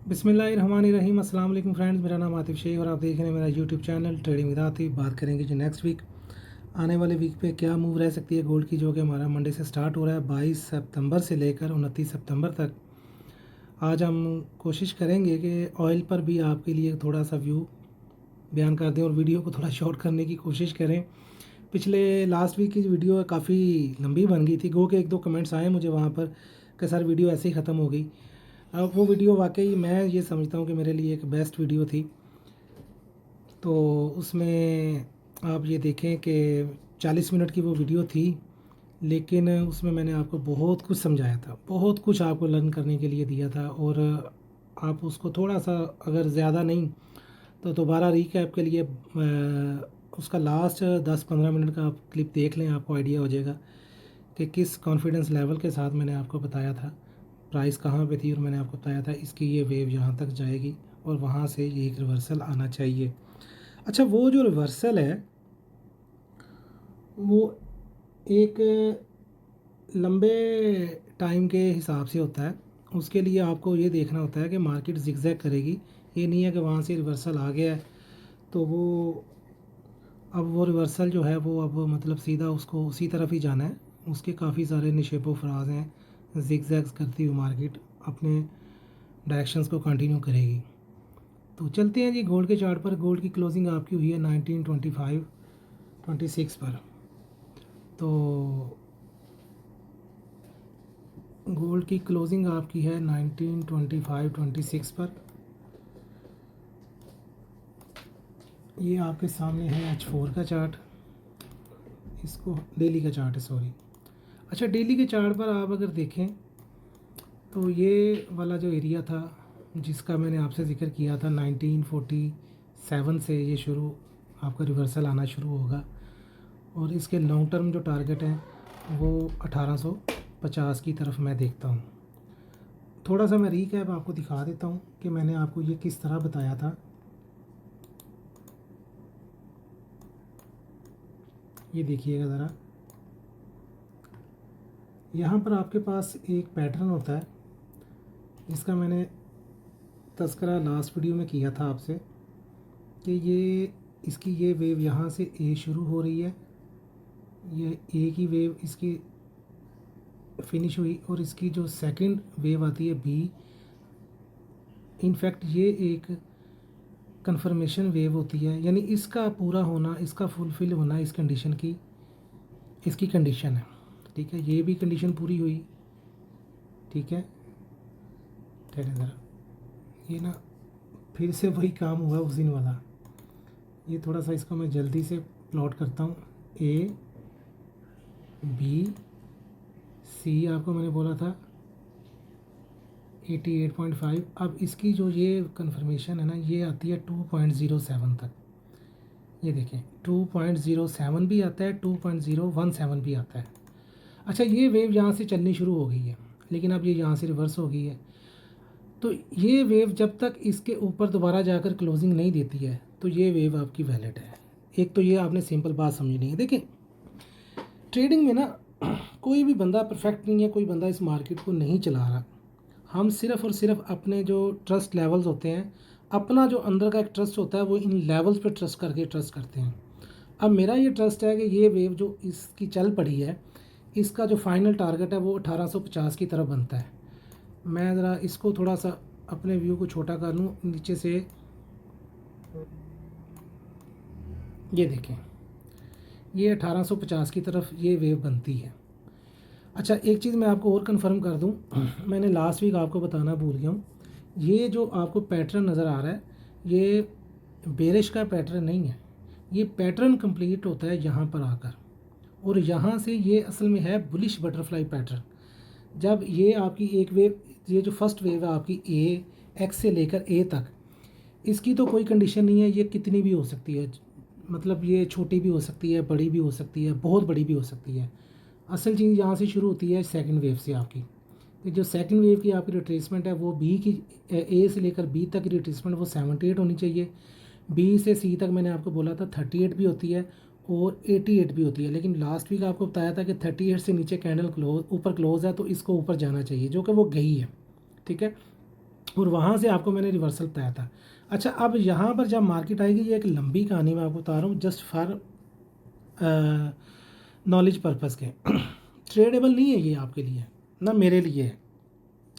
बिस्मिल्लाहिर्रहमानिर्रहीम। अस्सलाम वालेकुम फ्रेंड्स, मेरा नाम आतिफ शेख और आप देख रहे हैं मेरा YouTube channel trading with Atif. बात करेंगे जो नेक्स्ट वीक आने वाले वीक पे क्या मूव रह सकती है गोल्ड की, जो कि हमारा मंडे से स्टार्ट हो रहा है 22 सितंबर से लेकर 29 सितंबर तक। आज हम कोशिश करेंगे कि ऑयल पर भी आपके लिए थोड़ा सा व्यू बयान कर दें और वीडियो को थोड़ा शॉर्ट करने की कोशिश करें। पिछले लास्ट वीक की जो वीडियो है काफ़ी लंबी बन गई थी, गो के एक दो कमेंट्स आए मुझे वहाँ पर कि सर वीडियो ऐसे ही ख़त्म हो गई। अब वो वीडियो वाकई मैं ये समझता हूँ कि मेरे लिए एक बेस्ट वीडियो थी। तो उसमें आप ये देखें कि 40 मिनट की वो वीडियो थी, लेकिन उसमें मैंने आपको बहुत कुछ समझाया था, बहुत कुछ आपको लर्न करने के लिए दिया था। और आप उसको थोड़ा सा, अगर ज़्यादा नहीं तो दोबारा रीकैप के लिए उसका लास्ट 10-15 मिनट का आप क्लिप देख लें, आपको आइडिया हो जाएगा कि किस कॉन्फिडेंस लेवल के साथ मैंने आपको बताया था, प्राइस कहाँ पे थी, और मैंने आपको बताया था इसकी ये वेव यहाँ तक जाएगी और वहाँ से ये एक रिवर्सल आना चाहिए। अच्छा, वो जो रिवर्सल है वो एक लंबे टाइम के हिसाब से होता है। उसके लिए आपको ये देखना होता है कि मार्केट जिगजैग करेगी। ये नहीं है कि वहाँ से रिवर्सल आ गया है तो वो अब वो रिवर्सल जो है वो अब मतलब सीधा उसको उसी तरफ ही जाना है। उसके काफ़ी सारे निशेबो फराज हैं। जिगजैग्स करती हुई मार्केट अपने डायरेक्शंस को कंटिन्यू करेगी। तो चलते हैं जी गोल्ड के चार्ट पर। गोल्ड की क्लोजिंग आपकी हुई है 1925-26 पर। तो गोल्ड की क्लोजिंग आपकी है 1925-26 पर। ये आपके सामने है H4 का चार्ट, इसको डेली का चार्ट है, सॉरी। अच्छा, डेली के चार्ट पर आप अगर देखें तो ये वाला जो एरिया था जिसका मैंने आपसे ज़िक्र किया था 1947 से ये शुरू आपका रिवर्सल आना शुरू होगा, और इसके लॉन्ग टर्म जो टारगेट हैं वो 1850 की तरफ मैं देखता हूँ। थोड़ा सा मैं रीकैप आपको दिखा देता हूँ कि मैंने आपको ये किस तरह बताया था। ये देखिएगा ज़रा, यहाँ पर आपके पास एक पैटर्न होता है, इसका मैंने तज़किरा लास्ट वीडियो में किया था आपसे कि ये इसकी ये वेव यहाँ से ए शुरू हो रही है, ये ए की वेव इसकी फिनिश हुई और इसकी जो सेकंड वेव आती है बी। इनफैक्ट ये एक कंफर्मेशन वेव होती है, यानी इसका पूरा होना, इसका फुलफ़िल होना इस कंडीशन की, इसकी कंडीशन है। ठीक है, ये भी कंडीशन पूरी हुई। ठीक है, ठहरे ज़रा, ये ना फिर से वही काम हुआ उस दिन वाला। ये थोड़ा सा इसको मैं जल्दी से प्लॉट करता हूँ। ए बी सी आपको मैंने बोला था 88.5। अब इसकी जो ये कंफर्मेशन है ना, ये आती है 2.07 तक। ये देखें 2.07 भी आता है, 2.017 भी आता है। अच्छा, ये वेव यहाँ से चलनी शुरू हो गई है, लेकिन अब ये यहाँ से रिवर्स हो गई है। तो ये वेव जब तक इसके ऊपर दोबारा जाकर क्लोजिंग नहीं देती है तो ये वेव आपकी वैलिड है। एक तो ये आपने सिंपल बात समझनी है। देखिए, ट्रेडिंग में ना कोई भी बंदा परफेक्ट नहीं है, कोई बंदा इस मार्केट को नहीं चला रहा। हम सिर्फ़ और सिर्फ अपने जो ट्रस्ट लेवल्स होते हैं, अपना जो अंदर का एक ट्रस्ट होता है, वो इन लेवल्स पे ट्रस्ट करके ट्रस्ट करते हैं। अब मेरा ये ट्रस्ट है कि ये वेव जो इसकी चल पड़ी है, इसका जो फाइनल टारगेट है वो 1850 की तरफ बनता है। मैं ज़रा इसको थोड़ा सा अपने व्यू को छोटा कर लूँ नीचे से। ये देखें, ये 1850 की तरफ ये वेव बनती है। अच्छा, एक चीज़ मैं आपको और कंफर्म कर दूं, मैंने लास्ट वीक आपको बताना भूल गया हूँ। ये जो आपको पैटर्न नज़र आ रहा है, ये बेरिश का पैटर्न नहीं है। ये पैटर्न कंप्लीट होता है यहाँ पर आकर, और यहाँ से ये असल में है बुलिश बटरफ्लाई पैटर्न। जब ये आपकी एक वेव, ये जो फर्स्ट वेव है आपकी ए एक्स से लेकर ए तक, इसकी तो कोई कंडीशन नहीं है, ये कितनी भी हो सकती है। मतलब ये छोटी भी हो सकती है, बड़ी भी हो सकती है, बहुत बड़ी भी हो सकती है। असल चीज़ यहाँ से शुरू होती है सेकंड वेव से आपकी। तो जो सेकंड वेव की आपकी रिट्रेसमेंट है वो बी की, ए से लेकर बी तक की रिट्रेसमेंट वो 78 होनी चाहिए। बी से सी तक मैंने आपको बोला था 38 भी होती है और 88 भी होती है, लेकिन लास्ट वीक आपको बताया था कि 38 से नीचे कैंडल क्लोज ऊपर क्लोज है तो इसको ऊपर जाना चाहिए, जो कि वो गई है। ठीक है, और वहाँ से आपको मैंने रिवर्सल बताया था। अच्छा, अब यहाँ पर जब मार्केट आएगी, ये एक लंबी कहानी मैं आपको बता रहा हूँ जस्ट फॉर नॉलेज पर्पज़ के। ट्रेडेबल नहीं है ये आपके लिए, ना मेरे लिए है,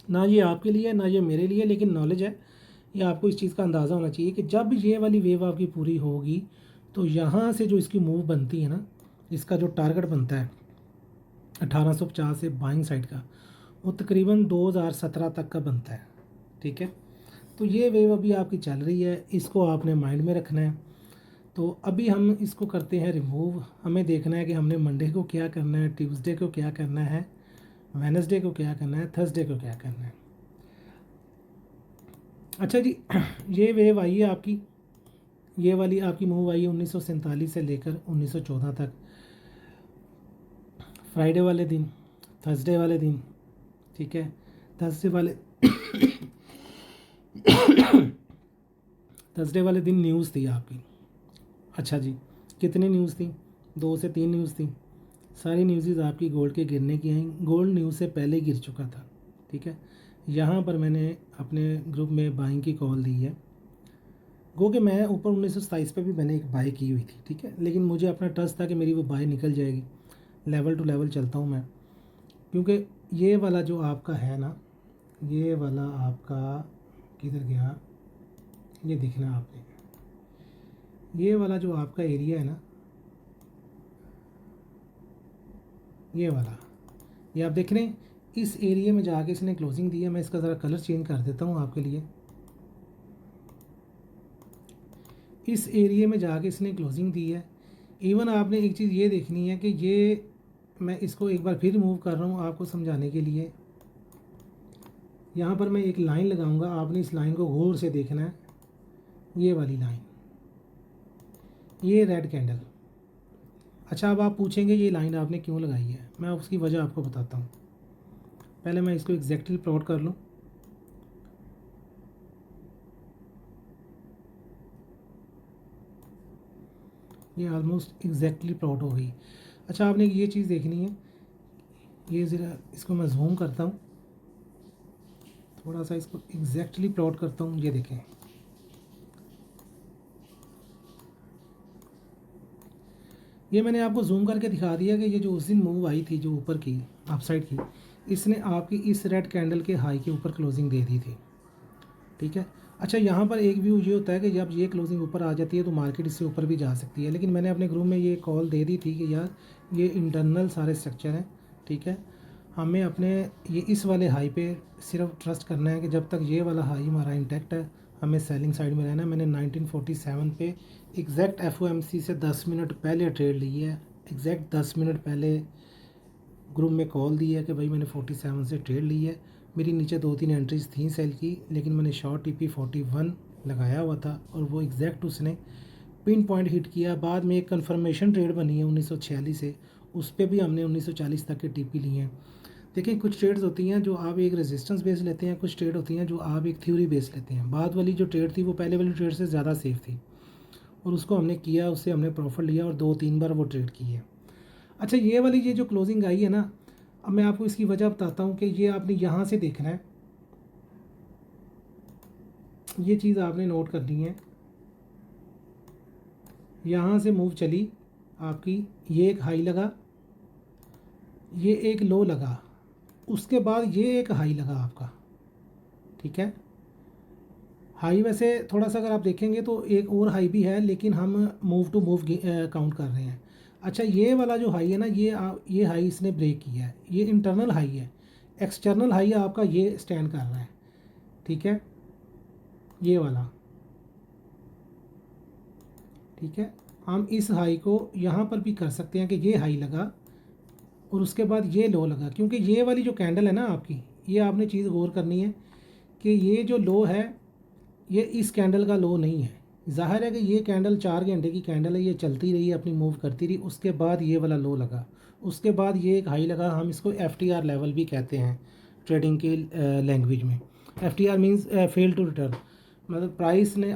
ना ये आपके लिए, ना ये मेरे लिए, लेकिन नॉलेज है। ये आपको इस चीज़ का अंदाज़ा होना चाहिए कि जब ये वाली वेव आपकी पूरी होगी तो यहाँ से जो इसकी मूव बनती है ना, इसका जो टारगेट बनता है 1850 से बाइंग साइड का, वो तकरीबन 2017 तक का बनता है। ठीक है, तो ये वेव अभी आपकी चल रही है, इसको आपने माइंड में रखना है। तो अभी हम इसको करते हैं रिमूव। हमें देखना है कि हमने मंडे को क्या करना है, ट्यूसडे को क्या करना है, वेडनेसडे को क्या करना है, थर्सडे को क्या करना है। अच्छा जी, ये वेव आई है आपकी, ये वाली आपकी मूव आई है 1947 से लेकर 1914 तक। फ्राइडे वाले दिन, थर्सडे वाले दिन, ठीक है, थर्सडे वाले थर्सडे वाले दिन न्यूज़ थी आपकी। अच्छा जी, कितनी न्यूज़ थी? 2 से 3 न्यूज़ थी। सारी न्यूज़ आपकी गोल्ड के गिरने की आई। गोल्ड न्यूज़ से पहले गिर चुका था। ठीक है, यहाँ पर मैंने अपने ग्रुप में बाइंग की कॉल दी है। गो कि मैं ऊपर 1927 पे भी मैंने एक बाई की हुई थी। ठीक है, लेकिन मुझे अपना ट्रस्ट था कि मेरी वो बाई निकल जाएगी। लेवल टू लेवल चलता हूँ मैं, क्योंकि ये वाला जो आपका है ना, ये वाला आपका किधर गया, ये देखना आपने, ये वाला जो आपका एरिया है ना, ये वाला, ये आप देख रहे हैं, इस एरिया में जाके इसने क्लोजिंग दी है। मैं इसका ज़रा कलर चेंज कर देता हूँ आपके लिए। इस एरिया में जाके इसने क्लोजिंग दी है। इवन आपने एक चीज़ ये देखनी है कि ये, मैं इसको एक बार फिर रिमूव कर रहा हूँ आपको समझाने के लिए। यहाँ पर मैं एक लाइन लगाऊंगा, आपने इस लाइन को गौर से देखना है। ये वाली लाइन, ये रेड कैंडल। अच्छा, अब आप पूछेंगे ये लाइन आपने क्यों लगाई है, मैं उसकी वजह आपको बताता हूँ। पहले मैं इसको एग्जैक्टली प्लॉट कर लूँ। ये ऑलमोस्ट एग्जैक्टली प्लॉट हो गई। अच्छा, आपने ये चीज़ देखनी है, ये ज़रा इसको मैं जूम करता हूँ, थोड़ा सा इसको एग्जैक्टली प्लॉट करता हूँ। ये देखें, ये मैंने आपको जूम करके दिखा दिया कि ये जो उस दिन मूव आई थी, जो ऊपर की अपसाइड की, इसने आपकी इस रेड कैंडल के हाई के ऊपर क्लोजिंग दे दी थी। ठीक है, अच्छा, यहाँ पर एक व्यू ये होता है कि जब ये क्लोजिंग ऊपर आ जाती है तो मार्केट इससे ऊपर भी जा सकती है, लेकिन मैंने अपने ग्रुप में ये कॉल दे दी थी कि यार ये इंटरनल सारे स्ट्रक्चर हैं। ठीक है, हमें अपने ये इस वाले हाई पे सिर्फ ट्रस्ट करना है कि जब तक ये वाला हाई हमारा इंटैक्ट है, हमें सेलिंग साइड में रहना है। मैंने 1947 पे एग्जैक्ट FOMC से 10 मिनट पहले ट्रेड ली है, एग्जैक्ट 10 मिनट पहले ग्रुप में कॉल दी है कि भाई मैंने 47 से ट्रेड ली है। मेरी नीचे 2-3 एंट्रीज थी सेल की, लेकिन मैंने शॉर्ट TP 41 लगाया हुआ था और वो एग्जैक्ट उसने पिन पॉइंट हिट किया। बाद में एक कन्फर्मेशन ट्रेड बनी है 1946 से, उस पर भी हमने 1940 तक के TP लिए हैं। देखिए, कुछ ट्रेड्स होती हैं जो आप एक रेजिस्टेंस बेस लेते हैं, कुछ ट्रेड होती हैं जो आप एक थ्योरी बेस लेते हैं। बाद वाली जो ट्रेड थी वो पहले वाली ट्रेड से ज़्यादा सेफ थी और उसको हमने किया, उससे हमने प्रॉफिट लिया और 2-3 बार वो ट्रेड की है। अच्छा, ये वाली ये जो क्लोजिंग आई है ना, अब मैं आपको इसकी वजह बताता हूँ कि ये आपने यहाँ से देखना है, ये चीज़ आपने नोट करनी है। यहाँ से मूव चली आपकी, ये एक हाई लगा, ये एक लो लगा, उसके बाद ये एक हाई लगा आपका। ठीक है, हाई वैसे थोड़ा सा अगर आप देखेंगे तो एक और हाई भी है, लेकिन हम मूव टू मूव काउंट कर रहे हैं। अच्छा, ये वाला जो हाई है ना, ये हाई इसने ब्रेक किया है, ये इंटरनल हाई है। एक्सटर्नल हाई आपका ये स्टैंड कर रहा है। ठीक है, ये वाला। ठीक है, हम इस हाई को यहाँ पर भी कर सकते हैं कि ये हाई लगा और उसके बाद ये लो लगा, क्योंकि ये वाली जो कैंडल है ना आपकी, ये आपने चीज़ गौर करनी है कि ये जो लो है ये इस कैंडल का लो नहीं है। ज़ाहिर है कि ये कैंडल 4 घंटे की कैंडल है, ये चलती रही, अपनी मूव करती रही, उसके बाद ये वाला लो लगा, उसके बाद ये एक हाई लगा। हम इसको FTR लेवल भी कहते हैं ट्रेडिंग की लैंग्वेज में। FTR means fail to return, मतलब प्राइस ने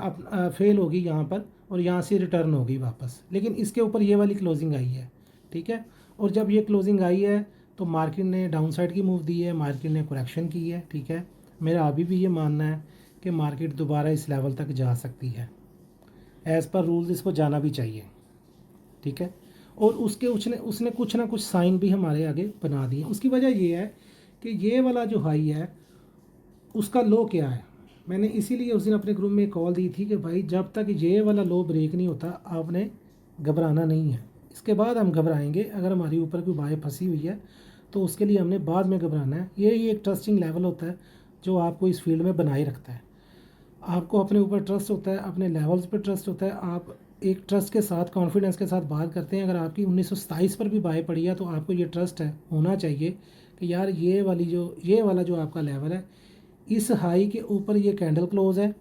फेल होगी यहाँ पर और यहाँ से रिटर्न होगी वापस, लेकिन इसके ऊपर ये वाली क्लोजिंग आई है। ठीक है, और जब ये क्लोजिंग आई है तो मार्केट ने डाउन साइड की मूव दी है, मार्केट ने करेक्शन की है। ठीक है, मेरा अभी भी ये मानना है कि मार्केट दोबारा इस लेवल तक जा सकती है। एज़ पर रूल्स इसको जाना भी चाहिए, ठीक है। और उसके उसने उसने कुछ ना कुछ साइन भी हमारे आगे बना दिए। उसकी वजह ये है कि ये वाला जो हाई है उसका लो क्या है। मैंने इसीलिए उस दिन अपने ग्रुप में कॉल दी थी कि भाई जब तक ये वाला लो ब्रेक नहीं होता आपने घबराना नहीं है। इसके बाद हम घबराएंगे अगर हमारी ऊपर कोई बाय फंसी हुई है तो उसके लिए हमने बाद में घबराना है। ये एक ट्रस्टिंग लेवल होता है जो आपको इस फील्ड में बनाए रखता है। आपको अपने ऊपर ट्रस्ट होता है, अपने लेवल्स पर ट्रस्ट होता है। आप एक ट्रस्ट के साथ, कॉन्फिडेंस के साथ बात करते हैं। अगर आपकी 1927 पर भी बाय पड़ी है तो आपको ये ट्रस्ट है, होना चाहिए कि यार ये वाला जो आपका लेवल है, इस हाई के ऊपर ये कैंडल क्लोज है,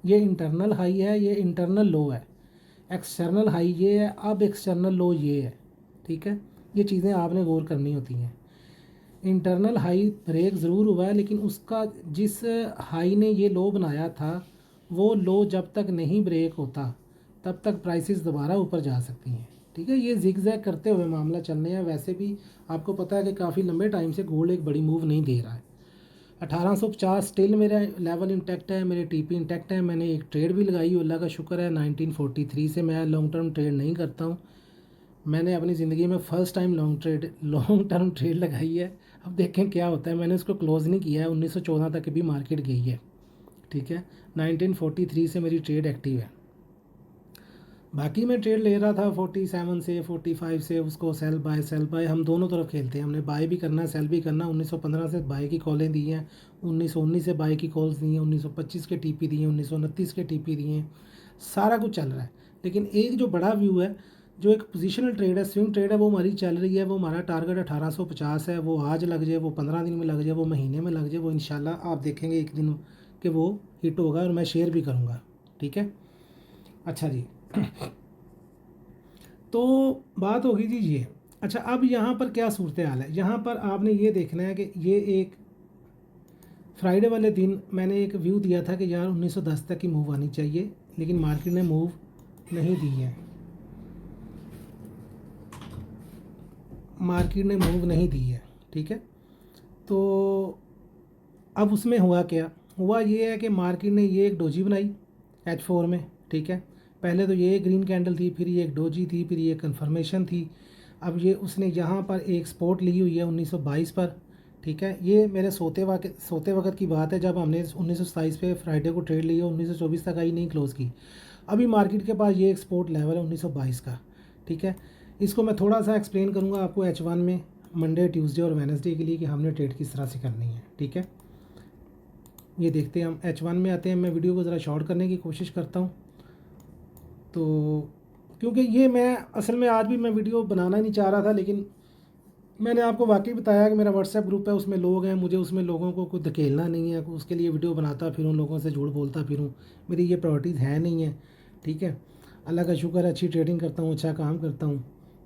ये इंटरनल हाई है, ये इंटरनल लो है। एक्सटर्नल हाई ये है, अब एक्सटर्नल लो ये है, ठीक है। ये चीज़ें आपने गौर करनी होती हैं। इंटरनल हाई ब्रेक ज़रूर हुआ है, लेकिन उसका जिस हाई ने ये लो बनाया था वो लो जब तक नहीं ब्रेक होता तब तक प्राइसेस दोबारा ऊपर जा सकती हैं, ठीक है। ये जिग जैग करते हुए मामला चलने हैं। वैसे भी आपको पता है कि काफ़ी लंबे टाइम से गोल्ड एक बड़ी मूव नहीं दे रहा है। 1850 स्टिल मेरा लेवल इंटैक्ट है, मेरे टीपी इंटैक्ट है। मैंने एक ट्रेड भी लगाई, अल्लाह का शुक्र है। 1943 से मैं लॉन्ग टर्म ट्रेड नहीं करता हूँ। मैंने अपनी ज़िंदगी में first time long term trade लगाई है। अब देखें क्या होता है। मैंने उसको क्लोज़ नहीं किया है, 1914 तक भी मार्केट गई है, ठीक है। 1943 से मेरी ट्रेड एक्टिव है। बाकी मैं ट्रेड ले रहा था 47 से 45 से, उसको सेल बाय हम दोनों तरफ खेलते हैं। हमने बाय भी करना, सेल भी करना। 1915 से बाय की कॉलें दी हैं, 1919 से बाय की कॉल्स दी हैं, 1925 के टीपी दिए हैं, 1929 के टीपी दिए हैं। सारा कुछ चल रहा है। लेकिन एक जो बड़ा व्यू है, जो एक पोजिशनल ट्रेड है, स्विंग ट्रेड है, वो हमारी चल रही है। वो हमारा टारगेट 1850 है। वो आज लग जाए, वो 15 दिन में लग जाए, वो महीने में लग जाए, वो इंशाल्लाह आप देखेंगे एक दिन कि वो हिट होगा और मैं शेयर भी करूँगा, ठीक है। अच्छा जी, तो बात होगी जी ये। अच्छा, अब यहाँ पर क्या सूरत हाल है। यहाँ पर आपने ये देखना है कि ये एक फ्राइडे वाले दिन मैंने एक व्यू दिया था कि यार 1910 तक की मूव आनी चाहिए, लेकिन मार्केट ने मूव नहीं दी है। मार्केट ने मूव नहीं दी है, ठीक है। तो अब उसमें हुआ क्या, हुआ ये है कि मार्केट ने ये एक डोजी बनाई H4 में, ठीक है। पहले तो ये ग्रीन कैंडल थी, फिर ये एक डोजी थी, फिर ये कंफर्मेशन थी। अब ये उसने यहाँ पर एक स्पॉट ली हुई है 1922 पर, ठीक है। ये मेरे सोते वक्त की बात है जब हमने 1927 पे फ्राइडे को ट्रेड लिया, 1924 तक आई नहीं क्लोज़ की। अभी मार्केट के पास ये एक स्पॉट लेवल है 1922 का, ठीक है। इसको मैं थोड़ा सा एक्सप्लेन करूँगा आपको H1 में, मंडे, ट्यूसडे और वेडनेसडे के लिए कि हमने ट्रेड किस तरह से करनी है, ठीक है। ये देखते हैं, हम H1 में आते हैं। मैं वीडियो को ज़रा शॉर्ट करने की कोशिश करता हूँ, तो क्योंकि ये मैं असल में आज भी मैं वीडियो बनाना नहीं चाह रहा था, लेकिन मैंने आपको वाकई बताया कि मेरा व्हाट्सएप ग्रुप है, उसमें लोग हैं, मुझे उसमें लोगों को कुछ धकेलना नहीं है, उसके लिए वीडियो बनाता फिरूँ, लोगों से झूठ बोलता फिरूँ, मेरी ये प्रायोरिटीज़ है नहीं है, ठीक है। अल्लाह का शुक्र है, अच्छी ट्रेडिंग करता हूँ, अच्छा काम करता हूँ।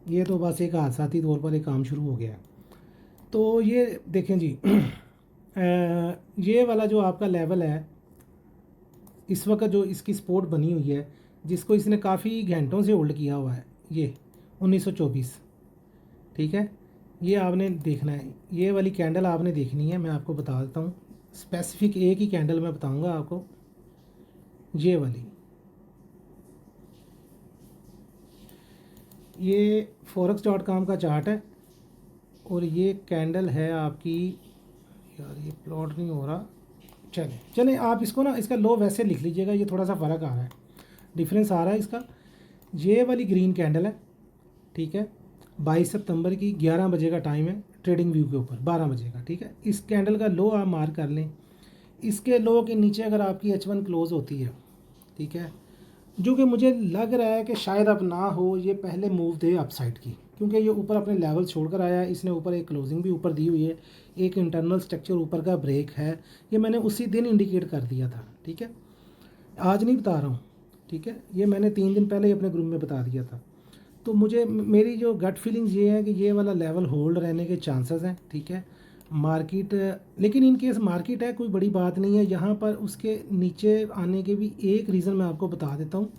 ये तो बस एक हादसाती तौर पर एक काम शुरू हो गया है। तो ये देखें जी, ये वाला जो आपका लेवल है इस वक्त, जो इसकी सपोर्ट बनी हुई है, जिसको इसने काफ़ी घंटों से होल्ड किया हुआ है, ये 1924, ठीक है। ये आपने देखना है, ये वाली कैंडल आपने देखनी है। मैं आपको बता देता हूँ, स्पेसिफिक एक ही कैंडल मैं बताऊँगा आपको, ये वाली। ये forex.com का चार्ट है और ये कैंडल है आपकी, यार ये प्लॉट नहीं हो रहा, चलें आप इसको ना, इसका लो वैसे लिख लीजिएगा, ये थोड़ा सा फ़र्क आ रहा है, डिफरेंस आ रहा है इसका। ये वाली ग्रीन कैंडल है, ठीक है। 22 सितंबर की 11 बजे का टाइम है ट्रेडिंग व्यू के ऊपर, 12 बजे का, ठीक है। इस कैंडल का लो आप मार्क कर लें। इसके लो के नीचे अगर आपकी H1 क्लोज़ होती है, ठीक है, जो कि मुझे लग रहा है कि शायद अब ना हो, ये पहले मूव दे अपसाइड की, क्योंकि ये ऊपर अपने लेवल छोड़कर आया है। इसने ऊपर एक क्लोजिंग भी ऊपर दी हुई है, एक इंटरनल स्ट्रक्चर ऊपर का ब्रेक है। ये मैंने उसी दिन इंडिकेट कर दिया था, ठीक है, आज नहीं बता रहा हूँ, ठीक है। ये मैंने 3 दिन पहले ही अपने ग्रुप में बता दिया था। तो मुझे, मेरी जो गट फीलिंग्स ये है कि ये वाला लेवल होल्ड रहने के चांसेस हैं, ठीक है। मार्केट, लेकिन इन केस मार्केट है, कोई बड़ी बात नहीं है। यहाँ पर उसके नीचे आने के भी एक रीज़न मैं आपको बता देता हूँ।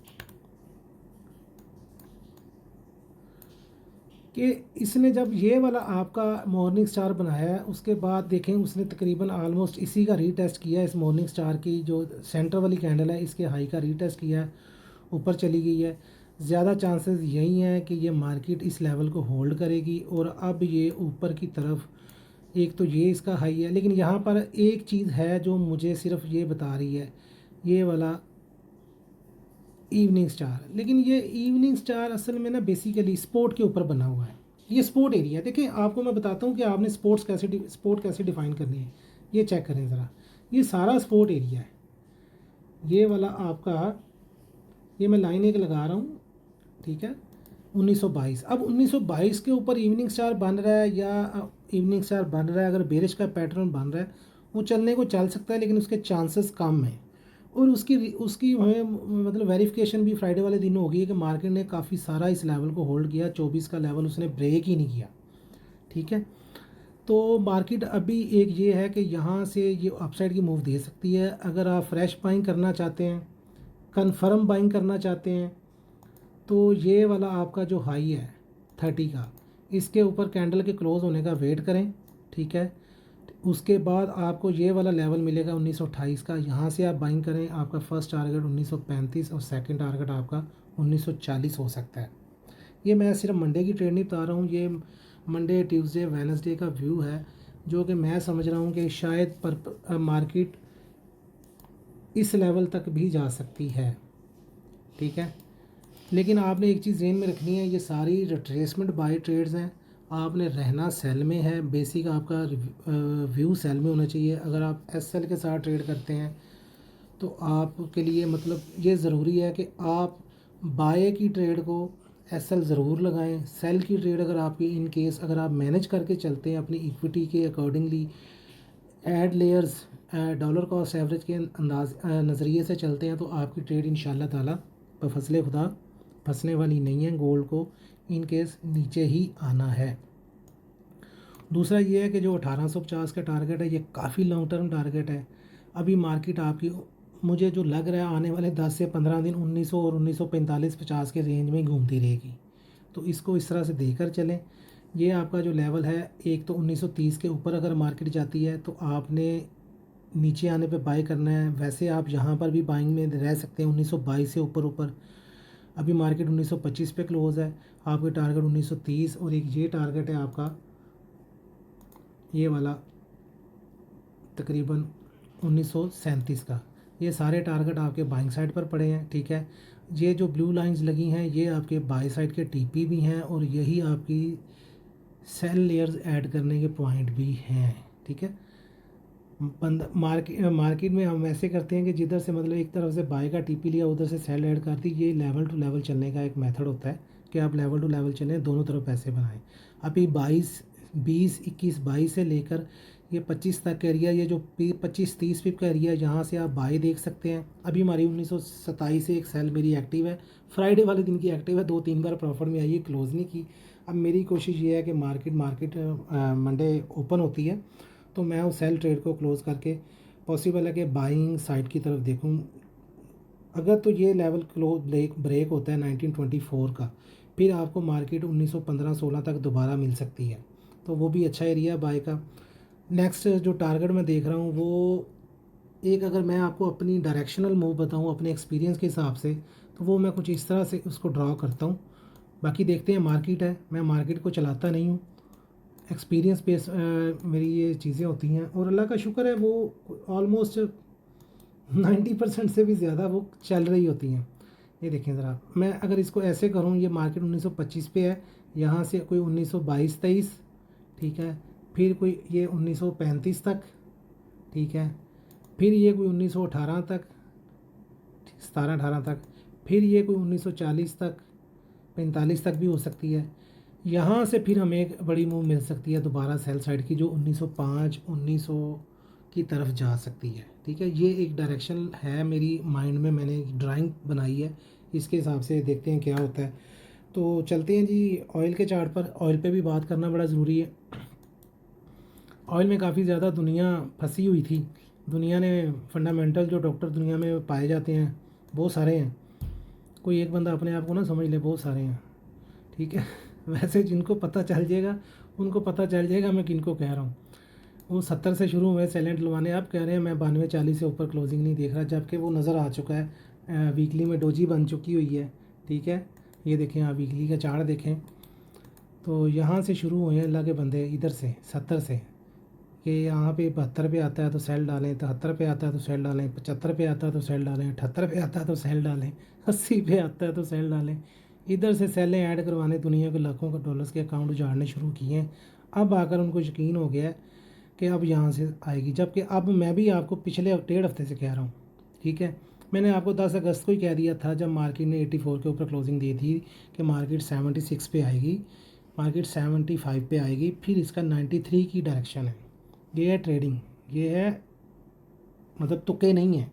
कि इसने जब ये वाला आपका मॉर्निंग स्टार बनाया है, उसके बाद देखें उसने तकरीबन आलमोस्ट इसी का रीटेस्ट किया है। इस मॉर्निंग स्टार की जो सेंटर वाली कैंडल है, इसके हाई का रीटेस्ट किया है, ऊपर चली गई है। ज़्यादा चांसेस यही हैं कि ये मार्केट इस लेवल को होल्ड करेगी और अब ये ऊपर की तरफ, एक तो ये इसका हाई है, लेकिन यहाँ पर एक चीज़ है जो मुझे सिर्फ ये बता रही है, ये वाला इवनिंग स्टार। लेकिन ये इवनिंग स्टार असल में ना बेसिकली स्पोर्ट के ऊपर बना हुआ है। ये स्पोर्ट एरिया है। देखिए आपको मैं बताता हूँ कि आपने स्पोर्ट कैसे डिफ़ाइन करनी है। ये चेक करें ज़रा, ये सारा स्पोर्ट एरिया है। ये वाला आपका, ये मैं लाइन एक लगा रहा हूँ, ठीक है, 1922। अब 1922 के ऊपर इवनिंग स्टार बन रहा है या इवनिंग स्टार बन रहा है, अगर बेरिश का पैटर्न बन रहा है, वो चलने को चल सकता है, लेकिन उसके चांसेस कम हैं। और उसकी उसकी हमें मतलब वेरिफिकेशन भी फ्राइडे वाले दिन होगी कि मार्केट ने काफ़ी सारा इस लेवल को होल्ड किया। 24 का लेवल उसने ब्रेक ही नहीं किया, ठीक है। तो मार्केट अभी एक ये है कि यहाँ से ये अपसाइड की मूव दे सकती है। अगर आप फ्रेश बाइंग करना चाहते हैं, कन्फर्म बाइंग करना चाहते हैं, तो ये वाला आपका जो हाई है 30 का, इसके ऊपर कैंडल के क्लोज़ होने का वेट करें, ठीक है। उसके बाद आपको ये वाला लेवल मिलेगा 1928 का, यहाँ से आप बाइंग करें। आपका फर्स्ट टारगेट 1935 और सेकंड टारगेट आपका 1940 हो सकता है। ये मैं सिर्फ मंडे की ट्रेड नहीं बता रहा हूँ, ये मंडे ट्यूसडे वेडनेसडे का व्यू है, जो कि मैं समझ रहा हूँ कि शायद मार्केट इस लेवल तक भी जा सकती है, ठीक है। लेकिन आपने एक चीज़ ध्यान में रखनी है, ये सारी रिट्रेसमेंट बाय ट्रेड्स हैं। आपने रहना सेल में है, बेसिक आपका व्यू सेल में होना चाहिए। अगर आप एस सेल के साथ ट्रेड करते हैं तो आपके लिए मतलब ये ज़रूरी है कि आप बाय की ट्रेड को एस एल ज़रूर लगाएं। सेल की ट्रेड अगर आपकी इन केस अगर आप मैनेज करके चलते हैं अपनी इक्विटी के accordingly, add layers, dollar cost average के अंदाज नज़रिए से चलते हैं, तो आपकी ट्रेड इंशाल्लाह ताला बफज़ले खुदा फंसने वाली नहीं है। गोल्ड को इन केस नीचे ही आना है। दूसरा ये है कि जो 1850 का टारगेट है, ये काफ़ी लॉन्ग टर्म टारगेट है। अभी मार्केट आपकी, मुझे जो लग रहा है, आने वाले 10 से 15 दिन 1900 और 1945-50 के रेंज में घूमती रहेगी। तो इसको इस तरह से देकर चलें। ये आपका जो लेवल है, एक तो 1930 के ऊपर अगर मार्केट जाती है तो आपने नीचे आने पे बाय करना है। वैसे आप यहाँ पर भी बाइंग में रह सकते हैं 1922 से ऊपर ऊपर। अभी मार्केट 1925 पे क्लोज़ है, आपके टारगेट 1930 और एक ये टारगेट है आपका ये वाला तकरीबन 1937 का। ये सारे टारगेट आपके बाइंग साइड पर पड़े हैं, ठीक है। ये जो ब्लू लाइंस लगी हैं, ये आपके बाई साइड के टीपी भी हैं और यही आपकी सेल लेयर्स ऐड करने के पॉइंट भी हैं, ठीक है। मार्केट में हम ऐसे करते हैं कि जिधर से मतलब एक तरफ से बाय का टीपी लिया, उधर से सेल ऐड कर दी। ये लेवल टू लेवल चलने का एक मेथड होता है कि आप लेवल टू लेवल चलें, दोनों तरफ पैसे बनाएं। अभी 20, 21, 22 से लेकर ये 25 तक का एरिया, ये जो 25-30 पिप का एरिया है, जहाँ से आप बाय देख सकते हैं। अभी हमारी 1927 से एक सेल मेरी एक्टिव है, फ्राइडे वाले दिन की एक्टिव है, 2-3 बार प्रॉफिट में आई है, क्लोज़ नहीं की। अब मेरी कोशिश ये है कि मार्केट मंडे ओपन होती है तो मैं उस सेल ट्रेड को क्लोज़ करके पॉसिबल है कि बाइंग साइड की तरफ देखूं। अगर तो ये लेवल ब्रेक होता है 1924 का, फिर आपको मार्केट 1915-16 तक दोबारा मिल सकती है, तो वो भी अच्छा एरिया बाय का। नेक्स्ट जो टारगेट मैं देख रहा हूँ वो एक, अगर मैं आपको अपनी डायरेक्शनल मूव बताऊँ अपने एक्सपीरियंस के हिसाब से, तो वो मैं कुछ इस तरह से उसको ड्रॉ करता हूँ। बाकी देखते हैं, मार्केट है, मैं मार्केट को चलाता नहीं हूँ, एक्सपीरियंस बेस मेरी ये चीज़ें होती हैं। और अल्लाह का शुक्र है, वो ऑलमोस्ट 90% से भी ज़्यादा वो चल रही होती हैं। ये देखें ज़रा, मैं अगर इसको ऐसे करूँ, ये मार्केट 1925 पे है, यहाँ से कोई 1922-23, ठीक है, फिर कोई ये 1935 तक, ठीक है, फिर ये कोई 1918 तक, 17-18 तक, फिर ये कोई 1940 तक, 45 तक भी हो सकती है। यहाँ से फिर हमें एक बड़ी मूव मिल सकती है दोबारा सेल साइड की, जो 1905 1900 की तरफ जा सकती है, ठीक है। ये एक डायरेक्शन है मेरी माइंड में, मैंने एक ड्राइंग बनाई है, इसके हिसाब से देखते हैं क्या होता है। तो चलते हैं जी ऑयल के चार्ट पर। ऑयल पे भी बात करना बड़ा ज़रूरी है। ऑयल में काफ़ी ज़्यादा दुनिया फंसी हुई थी। दुनिया ने फंडामेंटल जो डॉक्टर दुनिया में पाए जाते हैं बहुत सारे हैं, कोई एक बंदा अपने आप को ना समझ ले, बहुत सारे हैं, ठीक है। वैसे जिनको पता चल जाएगा उनको पता चल जाएगा मैं किनको कह रहा हूँ। वो 70 से शुरू हुए सेलेंट लवाने, अब कह रहे हैं मैं 92-40 से ऊपर क्लोजिंग नहीं देख रहा, जबकि वो नज़र आ चुका है। वीकली में डोजी बन चुकी हुई है, ठीक है। ये देखें, आप वीकली का चार्ट देखें तो यहाँ से शुरू हुए हैं अल्लाह के बंदे, इधर से 70 से, कि यहाँ पे 72 पे आता है तो सेल डालें, 73 पे आता है तो सेल डालें, 75 पे आता है तो सेल डालें, 78 पे आता है तो सेल डालें, 80 पे आता है तो सेल डालें। इधर से सेलें ऐड करवाने दुनिया के लाखों का डॉलर्स के अकाउंट उजाड़ने शुरू किए हैं। अब आकर उनको यकीन हो गया है कि अब यहाँ से आएगी, जबकि अब मैं भी आपको पिछले 1.5 हफ्ते से कह रहा हूँ, ठीक है। मैंने आपको 10 अगस्त को ही कह दिया था, जब मार्केट ने 84 के ऊपर क्लोजिंग दी थी, कि मार्केट 76 पे आएगी, मार्केट 75 पे आएगी, फिर इसका 93 की डायरेक्शन है। ये है ट्रेडिंग, ये है मतलब तुक्के नहीं है।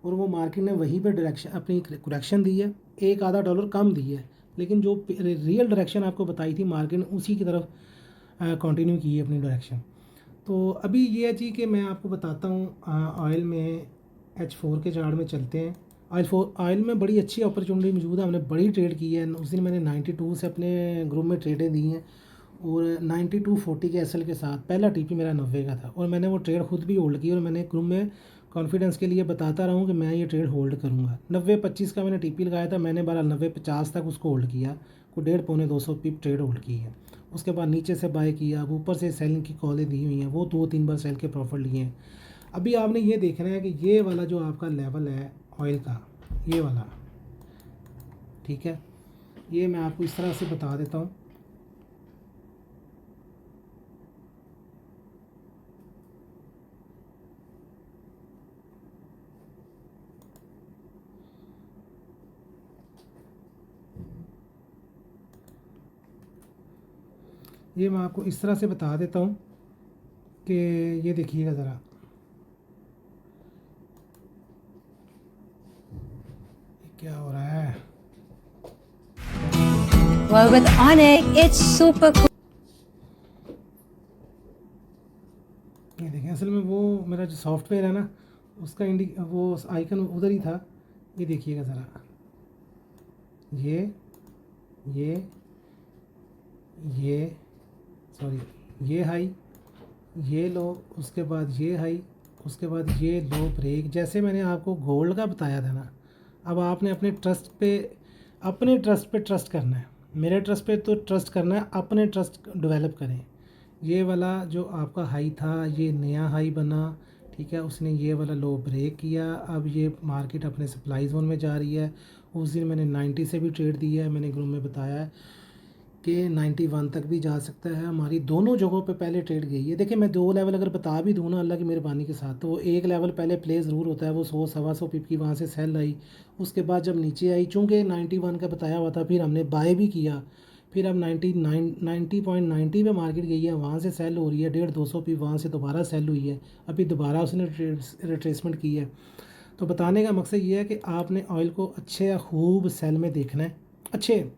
और वो मार्केट ने वहीं पे डायरेक्शन अपनी करेक्शन दी है, एक आधा डॉलर कम दी है, लेकिन जो रियल डायरेक्शन आपको बताई थी मार्केट ने उसी की तरफ कंटिन्यू की है अपनी डायरेक्शन। तो अभी ये है जी कि मैं आपको बताता हूँ ऑयल में H4 के चार्ट में चलते हैं। ऑयल में बड़ी अच्छी अपॉर्चुनिटी मौजूद है, हमने बड़ी ट्रेड की है। उस दिन मैंने 92 से अपने ग्रुप में ट्रेडें दी हैं, और 9240 के एसएल के साथ पहला टीपी मेरा 90 का था, और मैंने वो ट्रेड खुद भी होल्ड की, और मैंने ग्रुप में कॉन्फिडेंस के लिए बताता रहा हूँ कि मैं ये ट्रेड होल्ड करूँगा। 90-25 का मैंने टीपी लगाया था, मैंने 90-50 तक उसको होल्ड किया, को 1.5-200 पिप ट्रेड होल्ड की है। उसके बाद नीचे से बाय किया, अब ऊपर से सेलिंग की कॉलें दी हुई हैं, वो 2-3 बार सेल के प्रॉफिट लिए हैं। अभी आपने ये देखना है कि ये वाला जो आपका लेवल है ऑयल का, ये वाला, ठीक है, ये मैं आपको इस तरह से बता देता हूँ। ये मैं आपको इस तरह से बता देता हूँ कि ये देखिएगा ज़रा, क्या हो रहा है। Well, with Onyx, it's super cool. ये देखें, असल में वो मेरा जो सॉफ्टवेयर है ना, उसका वो आइकन उधर ही था। ये देखिएगा ज़रा, ये ये सॉरी, ये हाई, ये लो, उसके बाद ये हाई, उसके बाद ये लो ब्रेक, जैसे मैंने आपको गोल्ड का बताया था ना। अब आपने अपने ट्रस्ट पे ट्रस्ट करना है, मेरे ट्रस्ट पे तो ट्रस्ट करना है, अपने ट्रस्ट डेवलप करें। ये वाला जो आपका हाई था, ये नया हाई बना, ठीक है, उसने ये वाला लो ब्रेक किया, अब ये मार्केट अपने सप्लाई जोन में जा रही है। उस दिन मैंने 90 से भी ट्रेड दी है, मैंने ग्रुप में बताया है कि 91 तक भी जा सकता है। हमारी दोनों जगहों पे पहले ट्रेड गई है। देखिए, मैं 2 लेवल अगर बता भी दूँ ना अल्लाह की मेहरबानी के साथ, तो वो एक लेवल पहले प्ले ज़रूर होता है, वो 100-125 पिप की वहाँ से सेल आई। उसके बाद जब नीचे आई, चूँकि 91 का बताया हुआ था, फिर हमने बाय भी किया। फिर अब 90.90 पे मार्केट गई है, वहाँ से सेल हो रही है 150-200 पिप, वहाँ से दोबारा सेल हुई है, अभी दोबारा उसने रिट्रेसमेंट की है। तो बताने का मकसद ये है कि आपने ऑयल को अच्छे खूब सेल में देखना है, अच्छे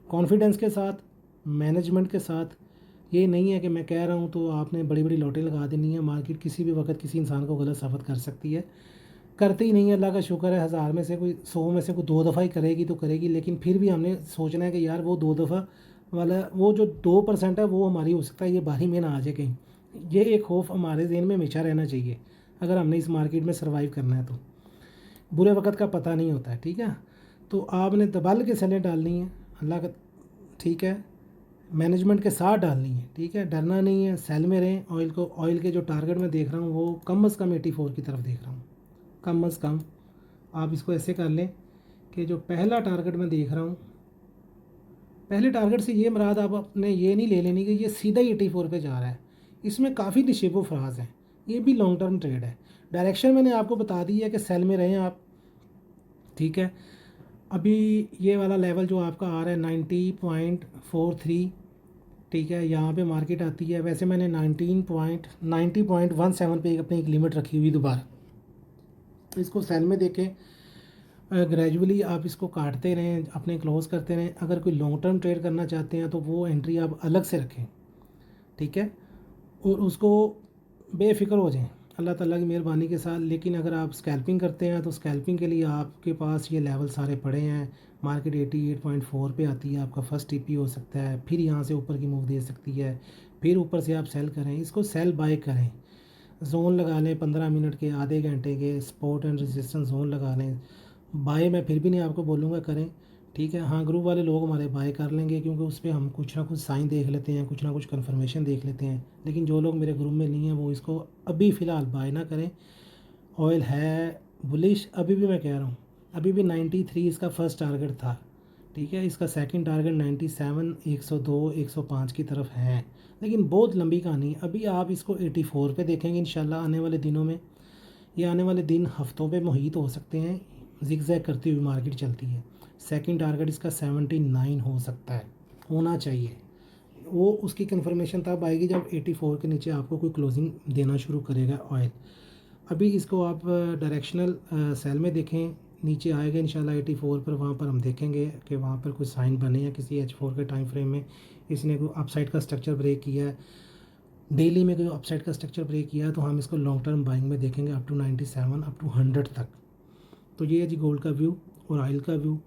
कॉन्फिडेंस के साथ, मैनेजमेंट के साथ। ये नहीं है कि मैं कह रहा हूँ तो आपने बड़ी बड़ी लॉटें लगा देनी है। मार्केट किसी भी वक्त किसी इंसान को गलत साबित कर सकती है, करते ही नहीं है, अल्लाह का शुक्र है। 1000 में से कोई 100 में से कोई 2 दफ़ा ही करेगी तो करेगी, लेकिन फिर भी हमने सोचना है कि यार वो 2 दफ़ा वाला, वो जो 2% है वो हमारी हो सकता है ये बारी में ना आ जाए कहीं। ये एक खौफ हमारे जहन में हमेशा रहना चाहिए अगर हमने इस मार्केट में सर्वाइव करना है। तो बुरे वक्त का पता नहीं होता है, ठीक है। तो आपने दबल के सेलें डालनी है, अल्लाह का, ठीक है, मैनेजमेंट के साथ डालनी है, ठीक है, डरना नहीं है, सेल में रहें। ऑयल के जो टारगेट मैं देख रहा हूँ वो कम अज़ कम 84 की तरफ देख रहा हूँ, कम अज़ कम। आप इसको ऐसे कर लें कि जो पहला टारगेट मैं देख रहा हूँ, पहले टारगेट से ये मुराद आप अपने ये नहीं ले लेनी कि ये सीधा ही 84 पे जा रहा है। इसमें काफ़ी निशेबो फ्राज हैं, ये भी लॉन्ग टर्म ट्रेड है। डायरेक्शन मैंने आपको बता दी है कि सेल में रहें आप, ठीक है। अभी ये वाला लेवल जो आपका आ रहा है 90.43, ठीक है, यहाँ पे मार्केट आती है। वैसे मैंने 90.17 पे अपनी एक लिमिट रखी हुई दोबारा। इसको सेल में देखें, ग्रेजुअली आप इसको काटते रहें, अपने क्लोज करते रहें। अगर कोई लॉन्ग टर्म ट्रेड करना चाहते हैं तो वो एंट्री आप अलग से रखें, ठीक है, और उसको बेफिक्र हो जाएं। अल्लाह ताला की मेहरबानी के साथ। लेकिन अगर आप स्कैल्पिंग करते हैं तो स्कैल्पिंग के लिए आपके पास ये लेवल सारे पड़े हैं। मार्केट 88.4 पे आती है, आपका फर्स्ट टीपी हो सकता है, फिर यहाँ से ऊपर की मूव दे सकती है, फिर ऊपर से आप सेल करें, इसको सेल बाय करें, जोन लगा लें 15 मिनट के, आधे घंटे के, सपोर्ट एंड रेजिस्टेंस जोन लगा लें। बाय मैं फिर भी नहीं आपको बोलूँगा करें, ठीक है। हाँ, ग्रुप वाले लोग हमारे बाय कर लेंगे क्योंकि उस पर हम कुछ ना कुछ साइन देख लेते हैं, कुछ ना कुछ कन्फर्मेशन देख लेते हैं। लेकिन जो लोग मेरे ग्रुप में नहीं हैं वो इसको अभी फ़िलहाल बाय ना करें। ऑयल है बुलिश, अभी भी मैं कह रहा हूँ, अभी भी 93 इसका फर्स्ट टारगेट था, ठीक है। इसका सेकंड टारगेट 97, 102, 105 की तरफ है, लेकिन बहुत लंबी कहानी। अभी आप इसको 84 पे देखेंगे इंशाल्लाह आने वाले दिनों में। ये आने वाले दिन हफ्तों पे मुहित हो सकते हैं, जिगजैग करती हुई मार्केट चलती है। सेकंड टारगेट इसका 79 हो सकता है, होना चाहिए। वो उसकी कन्फर्मेशन तब आएगी जब 84 के नीचे आपको कोई क्लोजिंग देना शुरू करेगा ऑयल। अभी इसको आप डायरेक्शनल सेल में देखें, नीचे आएगा इंशाल्लाह 84 पर, वहाँ पर हम देखेंगे कि वहाँ पर कोई साइन बने या किसी H4 के टाइम फ्रेम में इसने कोई अपसाइड का स्ट्रक्चर ब्रेक किया है, डेली में कोई अपसाइड का स्ट्रक्चर ब्रेक किया है, तो हम इसको लॉन्ग टर्म बाइंग में देखेंगे अप टू 97, अप टू 100 तक। तो ये है जी गोल्ड का व्यू और ऑयल का व्यू।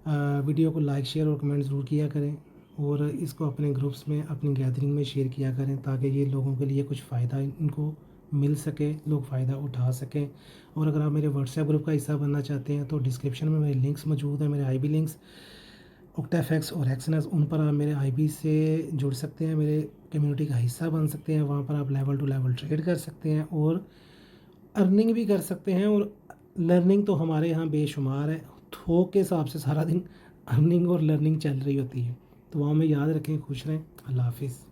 वीडियो को लाइक, शेयर और कमेंट ज़रूर किया करें, और इसको अपने ग्रुप्स में, अपनी गैदरिंग में शेयर किया करें, ताकि ये लोगों के लिए कुछ फ़ायदा इनको मिल सके, लोग फ़ायदा उठा सकें। और अगर आप मेरे व्हाट्सएप ग्रुप का हिस्सा बनना चाहते हैं तो डिस्क्रिप्शन में मेरे लिंक्स मौजूद हैं, मेरे आईबी लिंक्स, ऑक्टाफैक्स और एक्सनेस, उन पर आप मेरे आईबी से जुड़ सकते हैं, मेरे कम्युनिटी का हिस्सा बन सकते हैं। वहाँ पर आप लेवल टू लेवल ट्रेड कर सकते हैं और अर्निंग भी कर सकते हैं। और लर्निंग तो हमारे यहाँ बेशुमार है, थोक के हिसाब से सारा दिन अर्निंग और लर्निंग चल रही होती है। तो वहाँ में याद रखें, खुश रहें, अल्लाह हाफिज़।